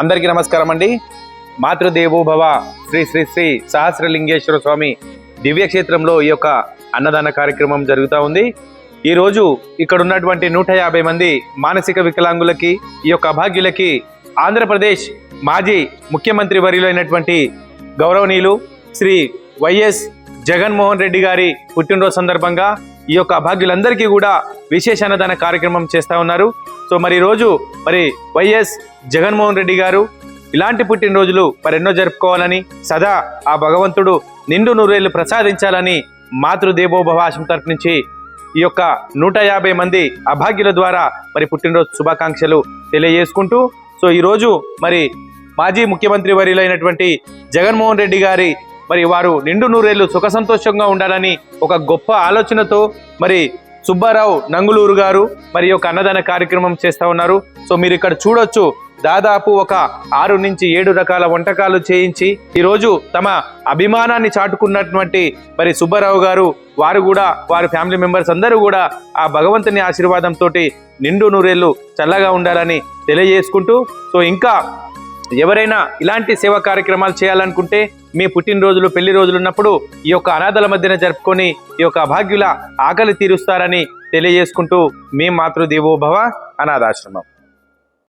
అందరికీ నమస్కారం అండి. మాతృదేవోభవ శ్రీ శ్రీ శ్రీ సహస్రలింగేశ్వర స్వామి దివ్యక్షేత్రంలో ఈ యొక్క అన్నదాన కార్యక్రమం జరుగుతూ ఉంది. ఈరోజు ఇక్కడ ఉన్నటువంటి 150 మంది మానసిక వికలాంగులకి, ఈ యొక్క అభాగ్యులకి ఆంధ్రప్రదేశ్ మాజీ ముఖ్యమంత్రి వర్యులైనటువంటి గౌరవనీయులు శ్రీ వైఎస్ జగన్మోహన్ రెడ్డి గారి పుట్టినరోజు సందర్భంగా ఈ యొక్క అభాగ్యులందరికీ కూడా విశేష అన్నదాన కార్యక్రమం చేస్తూ ఉన్నారు. సో మరి ఈరోజు వైఎస్ జగన్మోహన్ రెడ్డి గారు ఇలాంటి పుట్టినరోజులు మరెన్నో జరుపుకోవాలని, సదా ఆ భగవంతుడు నిండు నూరేళ్లు ప్రసాదించాలని మాతృదేవోభవ ఆశ్రమం తరపు నుంచి ఈ యొక్క 150 మంది అభాగ్యుల ద్వారా పుట్టినరోజు శుభాకాంక్షలు తెలియజేసుకుంటూ, సో ఈరోజు మాజీ ముఖ్యమంత్రి వర్యులైనటువంటి జగన్మోహన్ రెడ్డి గారి వారు నిండు నూరేళ్లు సుఖ సంతోషంగా ఉండాలని ఒక గొప్ప ఆలోచనతో సుబ్బారావు నంగులూరు గారు ఈ యొక్క అన్నదాన కార్యక్రమం చేస్తూ ఉన్నారు. సో మీరు ఇక్కడ చూడొచ్చు, దాదాపు ఒక 6 నుంచి 7 రకాల వంటకాలు చేయించి ఈరోజు తమ అభిమానాన్ని చాటుకున్నటువంటి సుబ్బారావు గారు, వారు కూడా వారి ఫ్యామిలీ మెంబర్స్ అందరూ కూడా ఆ భగవంతుని ఆశీర్వాదంతో నిండు నూరేళ్లు చల్లగా ఉండాలని తెలియజేసుకుంటూ, సో ఇంకా ఎవరైనా ఇలాంటి సేవా కార్యక్రమాలు చేయాలనుకుంటే మీ పుట్టినరోజులు, పెళ్లి రోజులు ఉన్నప్పుడు ఈ యొక్క అనాథల మధ్యన జరుపుకొని ఈ యొక్క అభాగ్యుల ఆకలి తీరుస్తారని తెలియజేసుకుంటూ మీ మాతృదేవోభవ అనాథాశ్రమం.